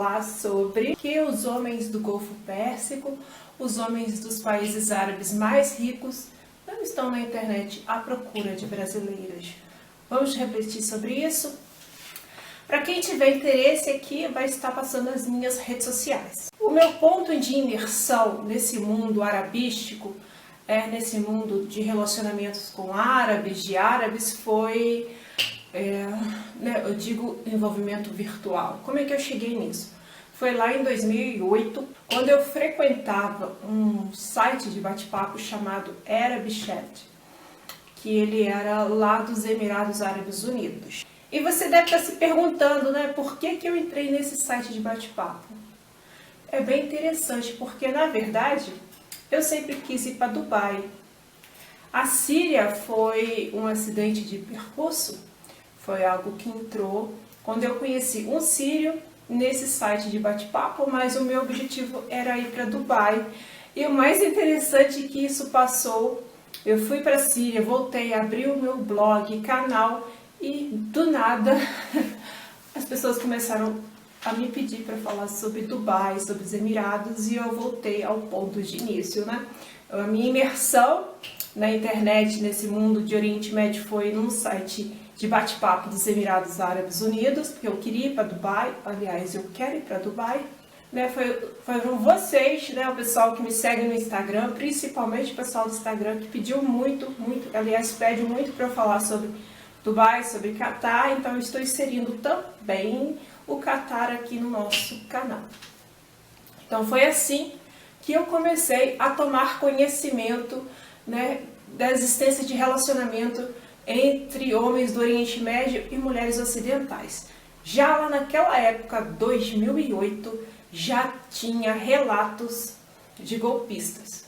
falar sobre que os homens do Golfo Pérsico, os homens dos países árabes mais ricos, não estão na internet à procura de brasileiras. Vamos refletir sobre isso? Para quem tiver interesse aqui, vai estar passando as minhas redes sociais. O meu ponto de imersão nesse mundo arabístico, nesse mundo de relacionamentos com árabes, de árabes, foi, eu digo, envolvimento virtual. Como é que eu cheguei nisso? Foi lá em 2008, quando eu frequentava um site de bate-papo chamado ArabChat, que ele era lá dos Emirados Árabes Unidos. E você deve estar se perguntando, por que eu entrei nesse site de bate-papo? É bem interessante, porque na verdade eu sempre quis ir para Dubai. A Síria foi um acidente de percurso, foi algo que entrou quando eu conheci um sírio nesse site de bate-papo, mas o meu objetivo era ir para Dubai. E o mais interessante é que isso passou, eu fui para a Síria, voltei, abri o meu blog, canal, e do nada as pessoas começaram a me pedir para falar sobre Dubai, sobre os Emirados, e eu voltei ao ponto de início, A minha imersão na internet, nesse mundo de Oriente Médio, foi num site de bate-papo dos Emirados Árabes Unidos, porque eu queria ir para Dubai, aliás, eu quero ir para Dubai. Foram vocês, o pessoal que me segue no Instagram, principalmente o pessoal do Instagram, que pediu muito, aliás, pede muito para eu falar sobre Dubai, sobre Catar, então eu estou inserindo também o Catar aqui no nosso canal. Então foi assim que eu comecei a tomar conhecimento da existência de relacionamento entre homens do Oriente Médio e mulheres ocidentais. Já lá naquela época, 2008, já tinha relatos de golpistas.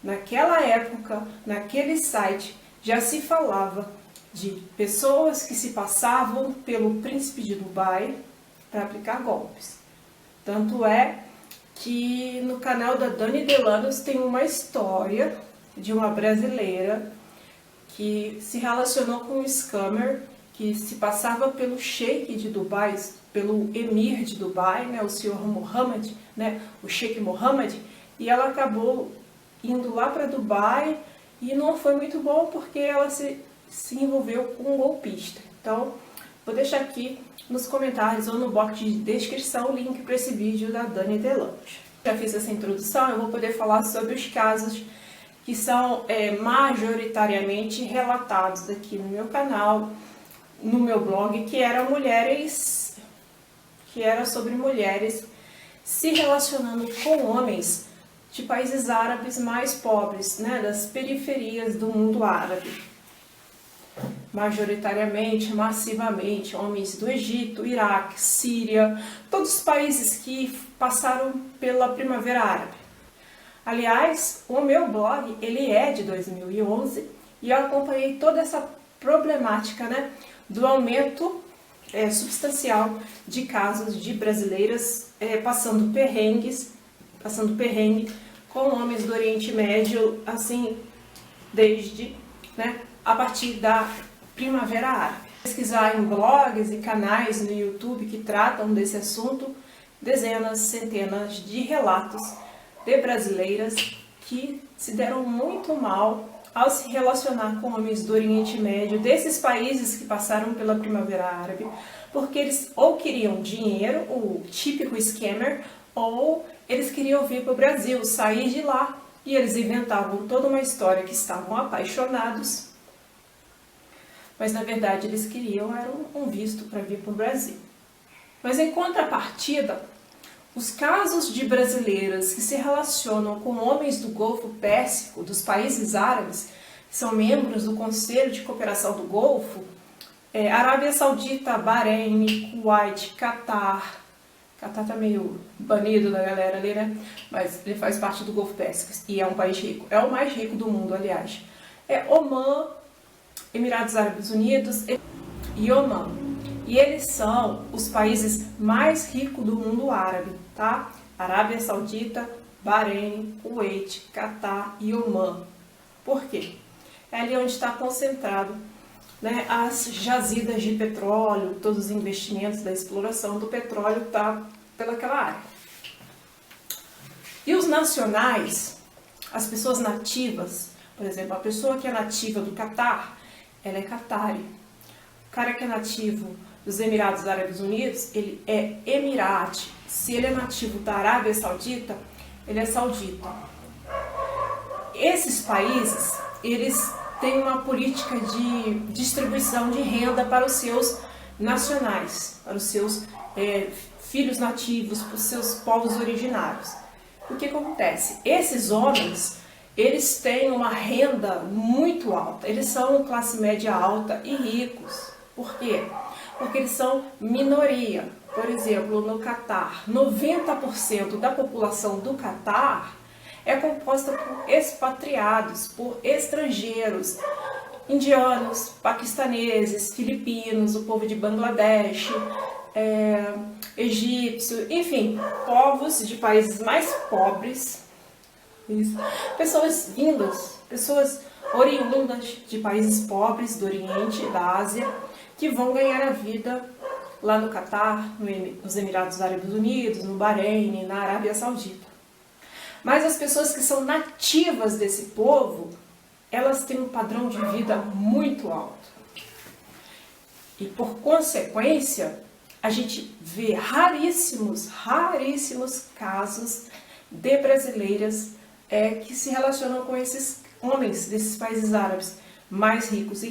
Naquela época, naquele site, já se falava de pessoas que se passavam pelo príncipe de Dubai para aplicar golpes. Tanto é que no canal da Dani Delanos tem uma história de uma brasileira que se relacionou com um scammer que se passava pelo sheik de Dubai, pelo emir de Dubai, o senhor Mohammed, o sheik Mohammed, e ela acabou indo lá para Dubai e não foi muito bom porque ela se envolveu com um golpista. Então, vou deixar aqui nos comentários ou no box de descrição o link para esse vídeo da Dani Delanos. Já fiz essa introdução, eu vou poder falar sobre os casos que são majoritariamente relatados aqui no meu canal, no meu blog, que era sobre mulheres se relacionando com homens de países árabes mais pobres, das periferias do mundo árabe. Majoritariamente, massivamente, homens do Egito, Iraque, Síria, todos os países que passaram pela Primavera Árabe. Aliás, o meu blog, ele é de 2011 e eu acompanhei toda essa problemática, do aumento substancial de casos de brasileiras passando perrengue com homens do Oriente Médio, assim, desde, a partir da Primavera Árabe. Pesquisar em blogs e canais no YouTube que tratam desse assunto, dezenas, centenas de relatos de brasileiras que se deram muito mal ao se relacionar com homens do Oriente Médio, desses países que passaram pela Primavera Árabe, porque eles ou queriam dinheiro, o típico scammer, ou eles queriam vir para o Brasil, sair de lá, e eles inventavam toda uma história que estavam apaixonados, mas na verdade eles queriam um visto para vir para o Brasil. Mas em contrapartida, os casos de brasileiras que se relacionam com homens do Golfo Pérsico, dos países árabes, que são membros do Conselho de Cooperação do Golfo, Arábia Saudita, Bahrein, Kuwait, Catar está meio banido da galera ali, mas ele faz parte do Golfo Pérsico e é um país rico, é o mais rico do mundo, aliás. Omã, Emirados Árabes Unidos e Omã. E eles são os países mais ricos do mundo árabe, Arábia Saudita, Bahrein, Kuwait, Catar e Omã. Por quê? É ali onde está concentrado as jazidas de petróleo, todos os investimentos da exploração do petróleo está pelaquela área. E os nacionais, as pessoas nativas, por exemplo, a pessoa que é nativa do Catar, ela é Qatari. O cara que é nativo dos Emirados Árabes Unidos, ele é Emirati. Se ele é nativo da Arábia Saudita, ele é saudita. Esses países, eles têm uma política de distribuição de renda para os seus nacionais, para os seus filhos nativos, para os seus povos originários. O que acontece? Esses homens, eles têm uma renda muito alta, eles são classe média alta e ricos. Por quê? Porque eles são minoria. Por exemplo, no Catar, 90% da população do Catar é composta por expatriados, por estrangeiros, indianos, paquistaneses, filipinos, o povo de Bangladesh, egípcio, enfim, povos de países mais pobres, pessoas vindas, pessoas oriundas de países pobres do Oriente, da Ásia, que vão ganhar a vida lá no Catar, nos Emirados Árabes Unidos, no Bahrein, na Arábia Saudita. Mas as pessoas que são nativas desse povo, elas têm um padrão de vida muito alto. E por consequência, a gente vê raríssimos casos de brasileiras que se relacionam com esses homens desses países árabes mais ricos.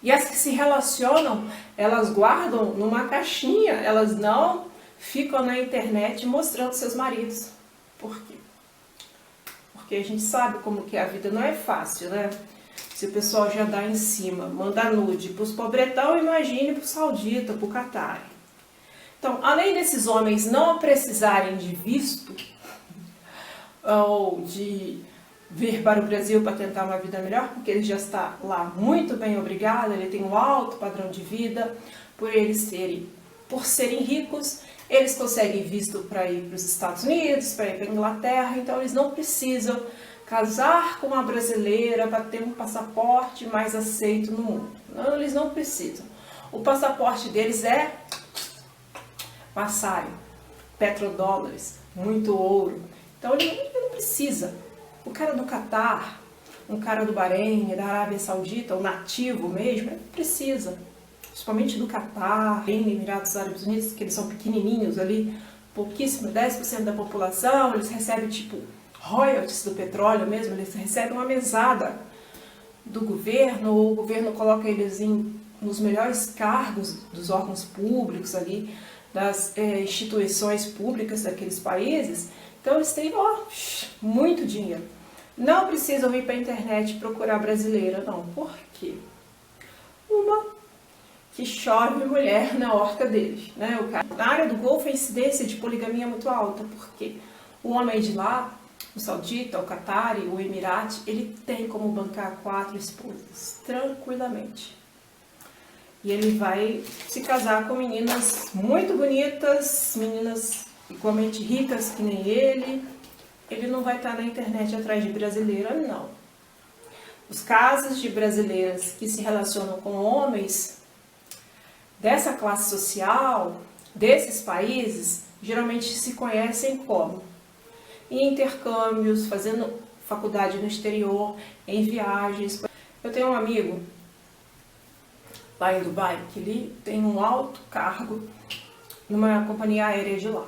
E as que se relacionam, elas guardam numa caixinha, elas não ficam na internet mostrando seus maridos. Por quê? Porque a gente sabe como que a vida não é fácil, né? Se o pessoal já dá em cima, manda nude para os pobretão, imagine para o saudita, para o Catar. Então, além desses homens não precisarem de visto, ou de vir para o Brasil para tentar uma vida melhor, porque ele já está lá muito bem obrigado, ele tem um alto padrão de vida, por serem ricos, eles conseguem visto para ir para os Estados Unidos, para ir para a Inglaterra, então eles não precisam casar com uma brasileira para ter um passaporte mais aceito no mundo. Não, eles não precisam. O passaporte deles é passário, petrodólares, muito ouro. Então ele não precisa. O cara do Catar, um cara do Bahrein, da Arábia Saudita, o nativo mesmo, ele precisa. Principalmente do Catar, Emirados Árabes Unidos, que eles são pequenininhos ali, pouquíssimo, 10% da população, eles recebem tipo royalties do petróleo mesmo, eles recebem uma mesada do governo, ou o governo coloca eles nos melhores cargos dos órgãos públicos ali, das instituições públicas daqueles países. Então eles têm muito dinheiro. Não precisam ir para a internet procurar brasileira, não. Por quê? Que chove mulher na horta deles, né? Na área do Golfo a incidência de poligamia é muito alta, porque o homem de lá, o saudita, o Qatari, o Emirati, ele tem como bancar 4 esposas, tranquilamente. E ele vai se casar com meninas muito bonitas, meninas igualmente ricas que nem ele. Ele não vai estar na internet atrás de brasileira, não. Os casos de brasileiras que se relacionam com homens dessa classe social, desses países, geralmente se conhecem como? Em intercâmbios, fazendo faculdade no exterior, em viagens. Eu tenho um amigo lá em Dubai, que ele tem um alto cargo numa companhia aérea de lá.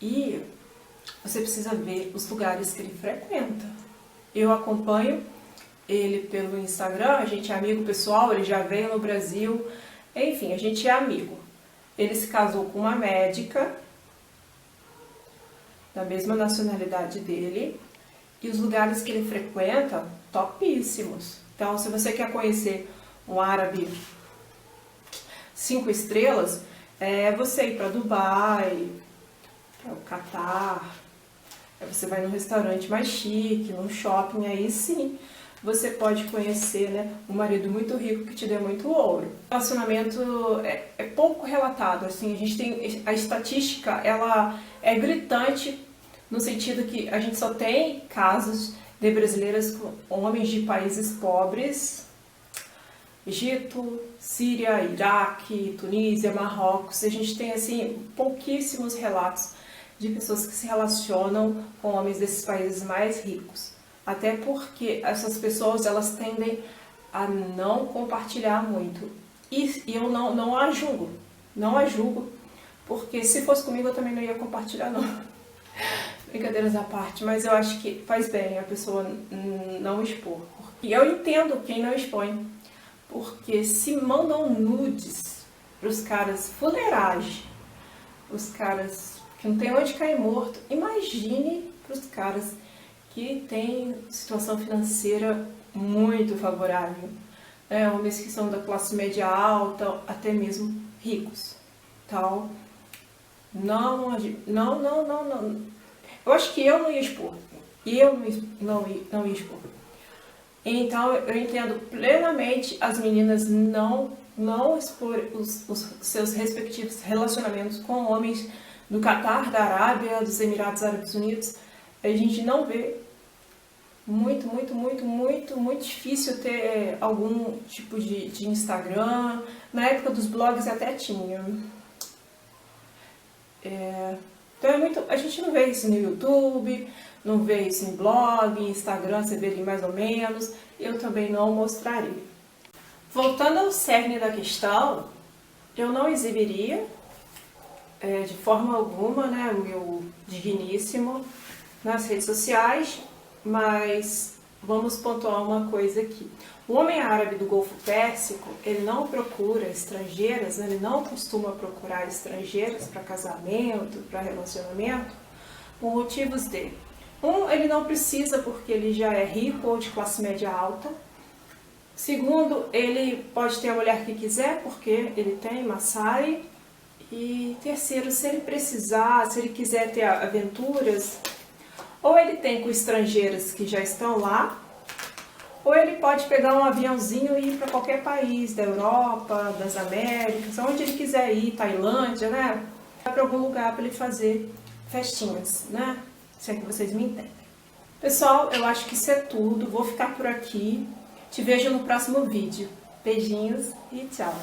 E você precisa ver os lugares que ele frequenta. Eu acompanho ele pelo Instagram, a gente é amigo pessoal, ele já veio no Brasil, enfim, a gente é amigo. Ele se casou com uma médica da mesma nacionalidade dele, e os lugares que ele frequenta, topíssimos. Então, se você quer conhecer um árabe 5 estrelas, você ir para Dubai, para o Catar, você vai num restaurante mais chique, num shopping, aí sim você pode conhecer, né, um marido muito rico que te dê muito ouro. O relacionamento é pouco relatado, assim, a gente tem a estatística, ela é gritante no sentido que a gente só tem casos de brasileiras com homens de países pobres Egito, Síria, Iraque, Tunísia, Marrocos. A gente tem assim pouquíssimos relatos de pessoas que se relacionam com homens desses países mais ricos. Até porque essas pessoas elas tendem a não compartilhar muito. E eu não a julgo, porque se fosse comigo eu também não ia compartilhar não. Brincadeiras à parte, mas eu acho que faz bem a pessoa não expor. E eu entendo quem não expõe, porque se mandam nudes para os caras fuleirais, os caras que não tem onde cair morto, imagine para os caras que têm situação financeira muito favorável, homens que são da classe média alta, até mesmo ricos, tal. Não. Eu acho que eu não ia expor, não ia expor. Então eu entendo plenamente as meninas não expor os seus respectivos relacionamentos com homens do Catar, da Arábia, dos Emirados Árabes Unidos. A gente não vê. Muito difícil ter algum tipo de Instagram. Na época dos blogs até tinha. Então a gente não vê isso no YouTube, não vê isso em blog, Instagram, você vê ali mais ou menos. Eu também não mostraria. Voltando ao cerne da questão, eu não exibiria de forma alguma, o meu digníssimo nas redes sociais, mas vamos pontuar uma coisa aqui. O homem árabe do Golfo Pérsico, ele não procura estrangeiras, ele não costuma procurar estrangeiras para casamento, para relacionamento, por motivos dele. Ele não precisa porque ele já é rico ou de classe média alta. Segundo, ele pode ter a mulher que quiser porque ele tem Massai. E terceiro, se ele precisar, se ele quiser ter aventuras, ou ele tem com estrangeiras que já estão lá, ou ele pode pegar um aviãozinho e ir para qualquer país da Europa, das Américas, onde ele quiser ir, Tailândia, Vai para algum lugar para ele fazer festinhas, Se é que vocês me entendem. Pessoal, eu acho que isso é tudo. Vou ficar por aqui. Te vejo no próximo vídeo. Beijinhos e tchau.